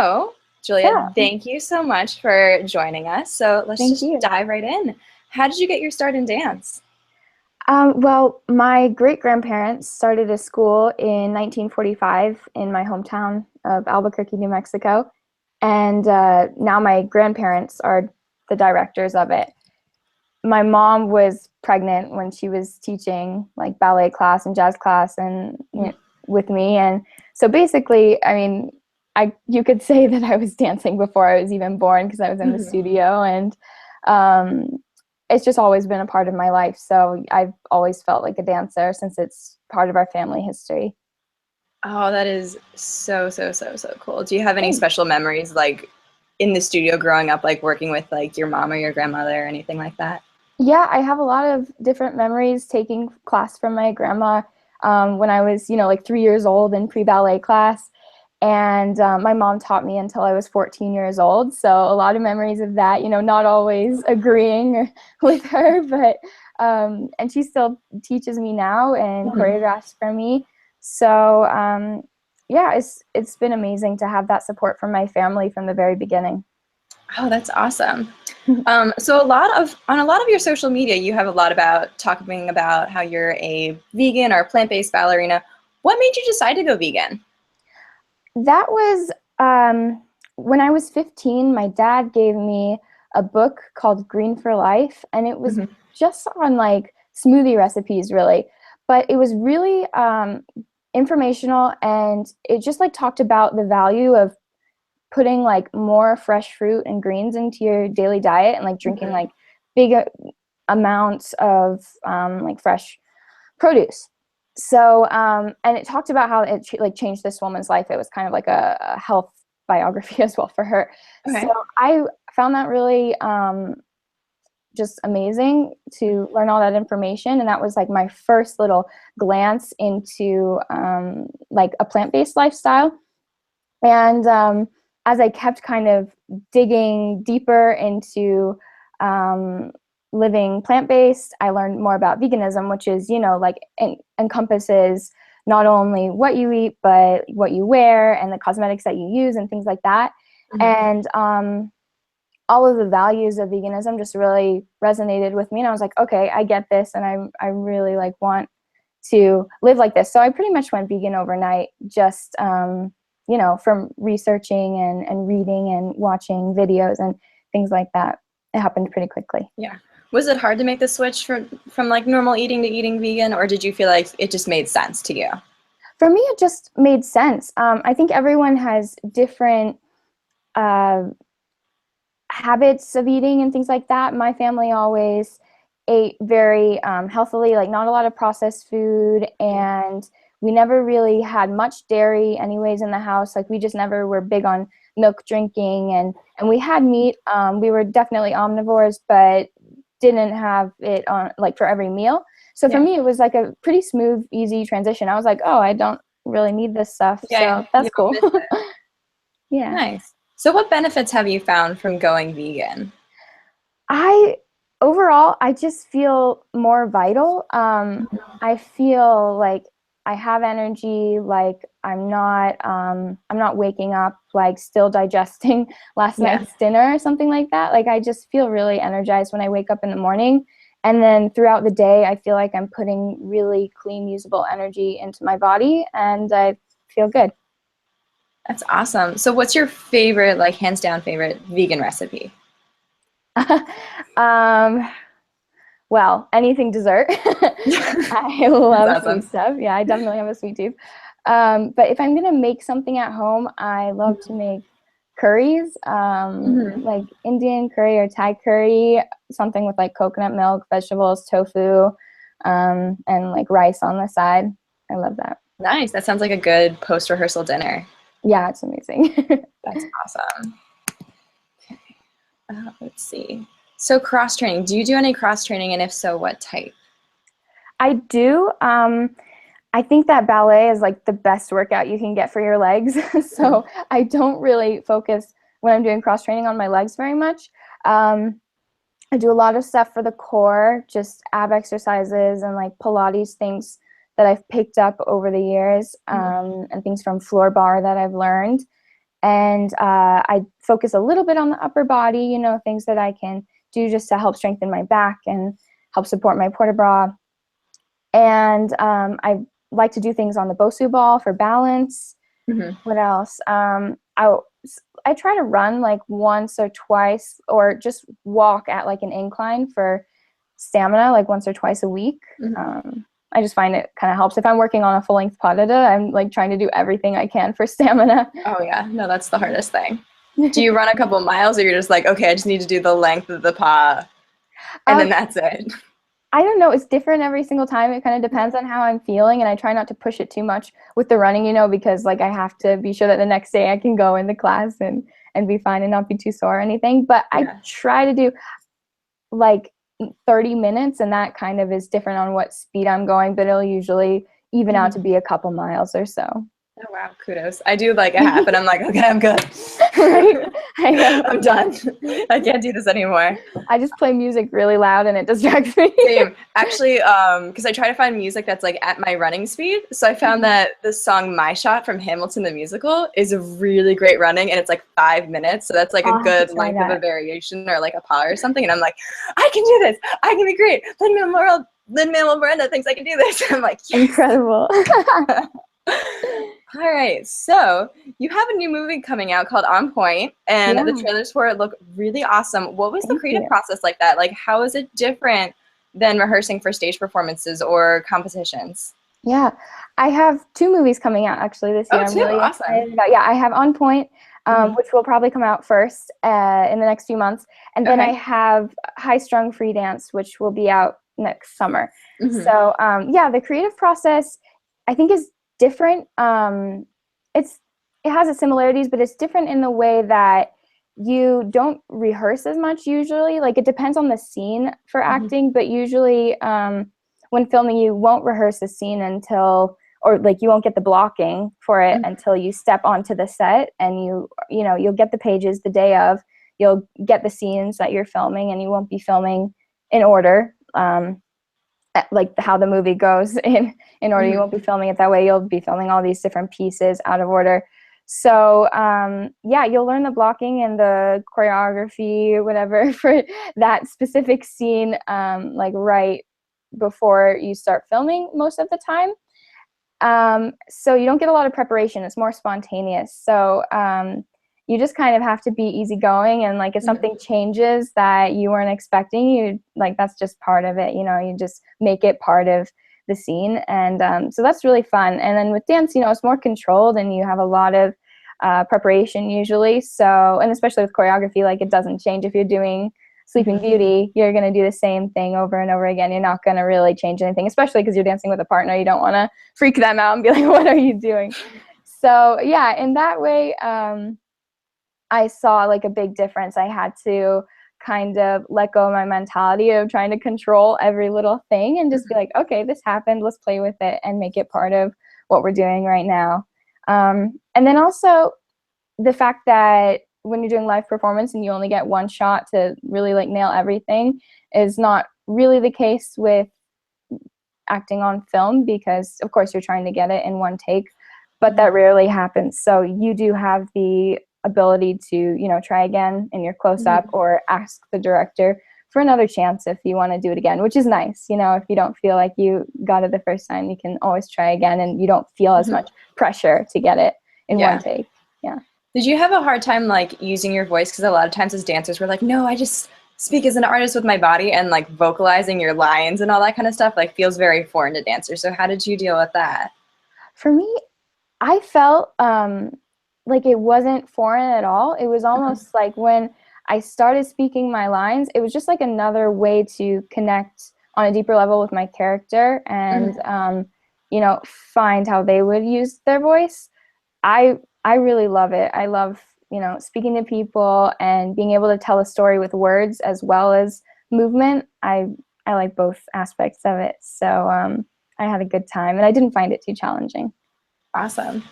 So, Julia, Yeah, thank you so much for joining us. So let's thank just you. dive right in. How did you get your start in dance? Well, my great-grandparents started a school in 1945 in my hometown of Albuquerque, New Mexico, and now my grandparents are the directors of it. My mom was pregnant when she was teaching like ballet class and jazz class and with me, and so basically, I mean, I you could say that I was dancing before I was even born because I was in the Mhm. studio, and um, it's just always been a part of my life. So I've always felt like a dancer since it's part of our family history. Oh, that is so, so, so, so cool. Do you have any Thanks. special memories like in the studio growing up, like working with like your mom or your grandmother or anything like that? Yeah, I have a lot of different memories taking class from my grandma when I was, like 3 years old in pre-ballet class. And my mom taught me until I was 14 years old. So a lot of memories of that, not always agreeing with her, but, and she still teaches me now and Mhm. choreographs for me. So, yeah, it's been amazing to have that support from my family from the very beginning. Oh, that's awesome. So on a lot of your social media, you have a lot about talking about how you're a vegan or plant-based ballerina. What made you decide to go vegan? That was when I was 15, my dad gave me a book called Green for Life, and it was Mhm. just on like smoothie recipes, really. But it was really informational, and it just like talked about the value of putting like more fresh fruit and greens into your daily diet and like drinking Mhm. like big amounts of like fresh produce. So, and it talked about how it like changed this woman's life. It was kind of like a health biography as well for her. So Okay. I found that really just amazing to learn all that information. And that was like my first little glance into like a plant-based lifestyle. And as I kept kind of digging deeper into um, living plant based, I learned more about veganism, which is, like encompasses not only what you eat, but what you wear and the cosmetics that you use and things like that. Mhm. And all of the values of veganism just really resonated with me. And I was like, okay, I get this. And I really like want to live like this. So I pretty much went vegan overnight, just from researching and reading and watching videos and things like that. It happened pretty quickly. Yeah. Was it hard to make the switch from like normal eating to eating vegan, or did you feel like it just made sense to you? For me, it just made sense. I think everyone has different uh, habits of eating and things like that. My family always ate very healthily, like not a lot of processed food, and we never really had much dairy anyways in the house. Like we just never were big on milk drinking, and we had meat. We were definitely omnivores, but didn't have it on like for every meal. So for Yeah. me, it was like a pretty smooth, easy transition. I was like, oh, I don't really need this stuff, Yeah, so you that's don't cool. miss it. Yeah. Nice. So what benefits have you found from going vegan? I overall, I just feel more vital. I feel like I have energy, like I'm not waking up like still digesting last Yeah. night's dinner or something like that. Like I just feel really energized when I wake up in the morning. And then throughout the day, I feel like I'm putting really clean, usable energy into my body, and I feel good. That's awesome. So what's your favorite, like hands down favorite vegan recipe? um, Well, anything dessert. I That's love sweet awesome. stuff. Yeah, I definitely have a sweet tooth. But if I'm gonna make something at home, I love to make curries, Mhm. like Indian curry or Thai curry, something with like coconut milk, vegetables, tofu, and like rice on the side. I love that. Nice. That sounds like a good post-rehearsal dinner. Yeah, it's amazing. That's awesome. Let's see. So cross training. Do you do any cross training, and if so, what type? I do. I think that ballet is like the best workout you can get for your legs. Mhm. So I don't really focus when I'm doing cross training on my legs very much. Um, I do a lot of stuff for the core, just ab exercises and like Pilates things that I've picked up over the years, and things from floor bar that I've learned. And I focus a little bit on the upper body, you know, things that I can do just to help strengthen my back and help support my port de bras. And I like to do things on the Bosu ball for balance. What else? I try to run like once or twice, or just walk at like an incline for stamina, like once or twice a week. I just find it kind of helps. If I'm working on a full-length pas de deux, I'm like trying to do everything I can for stamina. Oh yeah, no, that's the hardest thing. Do you run a couple miles, or you're just like, okay, I just need to do the length of the pas, and then that's it? I don't know. It's different every single time. It kind of depends on how I'm feeling, and I try not to push it too much with the running, you know, because like I have to be sure that the next day I can go into class and be fine and not be too sore or anything. But I try to do like 30 minutes, and that kind of is different on what speed I'm going, but it'll usually even out to be a couple miles or so. Oh wow, kudos. I do like a half and I'm like, okay, I'm good. Right? I'm done. I can't do this anymore. I just play music really loud and it distracts me. Same. Actually, because I try to find music that's like at my running speed. So I found that the song My Shot from Hamilton the Musical is a really great running, and it's like 5 minutes. So that's like a good length of a variation or like a pas or something. And I'm like, I can do this. I can be great. Lin-Manuel Miranda thinks I can do this. I'm like, yes. Incredible. All right, so you have a new movie coming out called On Point, and the trailers for it look really awesome. What was the creative process like that? Like, how is it different than rehearsing for stage performances or competitions? Yeah, I have 2 movies coming out actually this year. Oh, I'm really excited about. Yeah, I have On Point, which will probably come out first in the next few months, and then I have High Strung Free Dance, which will be out next summer. So yeah, the creative process I think is different. It has its similarities, but it's different in the way that you don't rehearse as much usually. Like, it depends on the scene for acting, but usually when filming you won't rehearse the scene until, or like you won't get the blocking for it until you step onto the set, and you'll get the pages the day of, you'll get the scenes that you're filming, and you won't be filming in order. Like how the movie goes in order. You won't be filming it that way. You'll be filming all these different pieces out of order. So yeah, you'll learn the blocking and the choreography or whatever for that specific scene like right before you start filming most of the time. So you don't get a lot of preparation. It's more spontaneous. So you just kind of have to be easygoing, and like if something changes that you weren't expecting, you like that's just part of it. You just make it part of the scene, and so that's really fun. And then with dance, it's more controlled, and you have a lot of preparation usually. So, and especially with choreography, like it doesn't change. If you're doing Sleeping Beauty, you're going to do the same thing over and over again. You're not going to really change anything, especially because you're dancing with a partner. You don't want to freak them out and be like, what are you doing? So yeah, in that way, I saw like a big difference. I had to kind of let go of my mentality of trying to control every little thing and just be like, okay, this happened. Let's play with it and make it part of what we're doing right now. And then also the fact that when you're doing live performance and you only get one shot to really like nail everything is not really the case with acting on film, because of course you're trying to get it in one take, but that rarely happens. So you do have the ability to, try again in your close-up or ask the director for another chance if you want to do it again, which is nice. If you don't feel like you got it the first time, you can always try again, and you don't feel as much pressure to get it in one take. Yeah. Did you have a hard time like using your voice? Because a lot of times as dancers, we're like, no, I just speak as an artist with my body, and like vocalizing your lines and all that kind of stuff like feels very foreign to dancers. So how did you deal with that? For me, I felt like it wasn't foreign at all. It was almost like when I started speaking my lines, it was just like another way to connect on a deeper level with my character and, find how they would use their voice. I really love it. I love, speaking to people and being able to tell a story with words as well as movement. I like both aspects of it. So I had a good time, and I didn't find it too challenging. Awesome.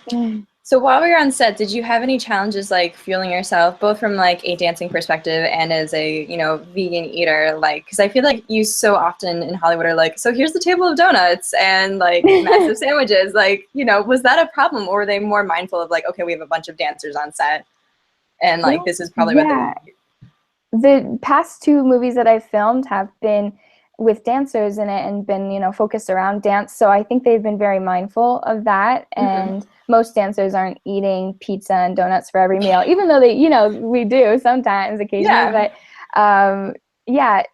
So while we were on set, did you have any challenges like fueling yourself, both from like a dancing perspective and as a, vegan eater? Like, because I feel like you so often in Hollywood are like, so here's the table of donuts and like massive sandwiches. Like, was that a problem, or were they more mindful of like, okay, we have a bunch of dancers on set and like this is probably what they eat? The past 2 movies that I've filmed have been with dancers in it and been, focused around dance. So I think they've been very mindful of that. And most dancers aren't eating pizza and donuts for every meal, even though they, we do sometimes, occasionally. But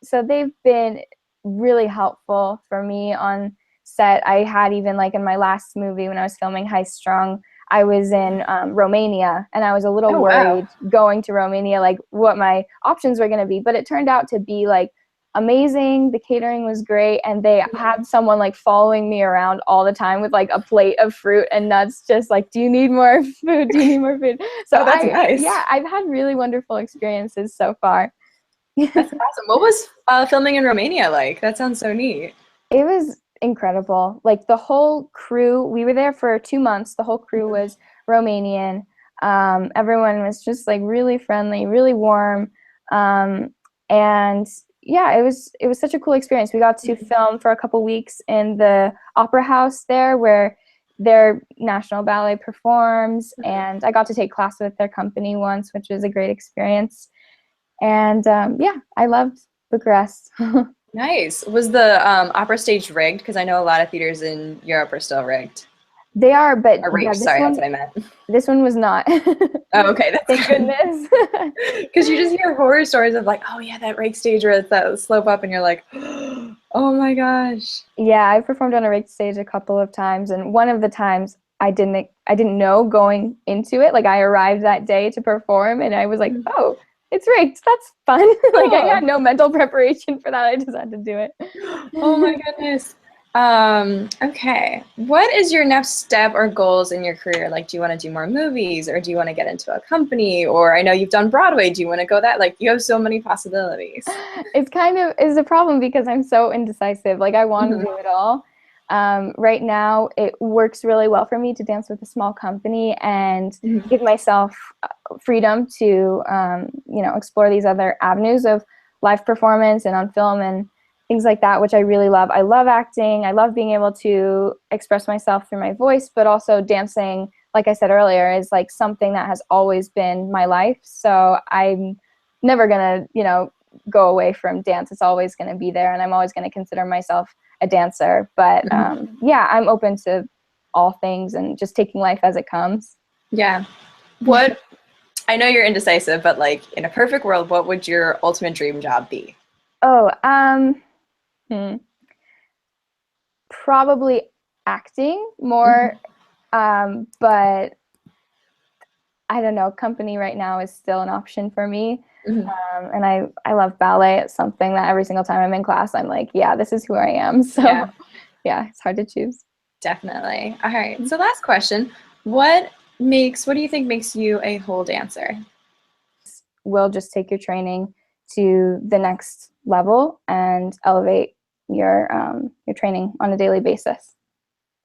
so they've been really helpful for me on set. I had even like in my last movie when I was filming High Strung, I was in Romania, and I was a little worried going to Romania, like what my options were going to be. But it turned out to be like amazing. The catering was great, and they had someone like following me around all the time with like a plate of fruit and nuts, just like, do you need more food? Do you need more food? So that's nice. Yeah, I've had really wonderful experiences so far. That's awesome. What was filming in Romania like? That sounds so neat. It was incredible. Like the whole crew, we were there for 2 months. The whole crew was Romanian. Everyone was just like really friendly, really warm. And yeah, it was such a cool experience. We got to film for a couple weeks in the opera house there where their national ballet performs, and I got to take class with their company once, which was a great experience. And I loved Bucharest. Nice. Was the opera stage rigged? Because I know a lot of theaters in Europe are still rigged. They are, but rigged, that's what I meant. This one was not. Oh, okay. That's Thank goodness. Because you just hear horror stories of like, oh yeah, that rigged stage where it's that slope up and you're like, oh my gosh. Yeah, I performed on a rigged stage a couple of times, and one of the times I didn't know going into it. Like I arrived that day to perform and I was like, oh, it's rigged. That's fun. Like I had no mental preparation for that. I just had to do it. Oh my goodness. Okay. What is your next step or goals in your career? Like, do you want to do more movies, or do you want to get into a company? Or I know you've done Broadway. Do you want to go that? Like, you have so many possibilities. It's a problem because I'm so indecisive. Like I want to do it all. Right now, it works really well for me to dance with a small company and give myself freedom to, explore these other avenues of live performance and on film and things like that, which I really love. I love acting. I love being able to express myself through my voice, but also dancing, like I said earlier, is like something that has always been my life. So I'm never going to, go away from dance. It's always going to be there, and I'm always going to consider myself a dancer. But I'm open to all things and just taking life as it comes. Yeah. I know you're indecisive, but like in a perfect world, what would your ultimate dream job be? Oh, probably acting more, but I don't know. Company right now is still an option for me. And I love ballet. It's something that every single time I'm in class, I'm like, yeah, this is who I am. So yeah, it's hard to choose. Definitely. All right. So last question, what do you think makes you a whole dancer? Will just take your training to the next level and elevate your training on a daily basis.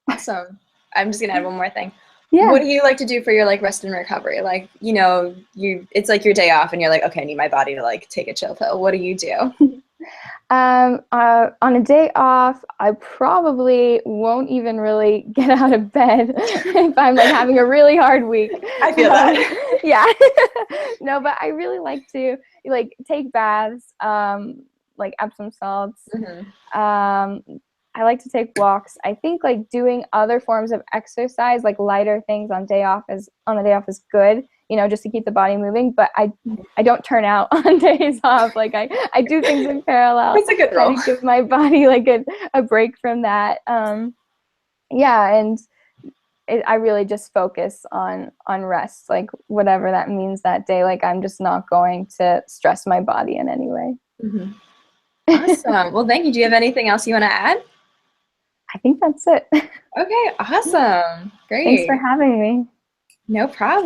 Awesome. I'm just gonna add one more thing. Yeah. What do you like to do for your like rest and recovery? Like, it's like your day off and you're like, okay, I need my body to like take a chill pill. What do you do? On a day off, I probably won't even really get out of bed if I'm like having a really hard week. I feel that. Yeah. No, but I really like to like take baths, like Epsom salts. I like to take walks. I think like doing other forms of exercise, like lighter things on a day off is good, just to keep the body moving. But I don't turn out on days off. Like I do things in parallel. That's a good rule. To give my body like a break from that. And I really just focus on rest, like whatever that means that day. Like I'm just not going to stress my body in any way. Awesome. Well, thank you. Do you have anything else you want to add? I think that's it. Okay, awesome. Great. Thanks for having me. No problem.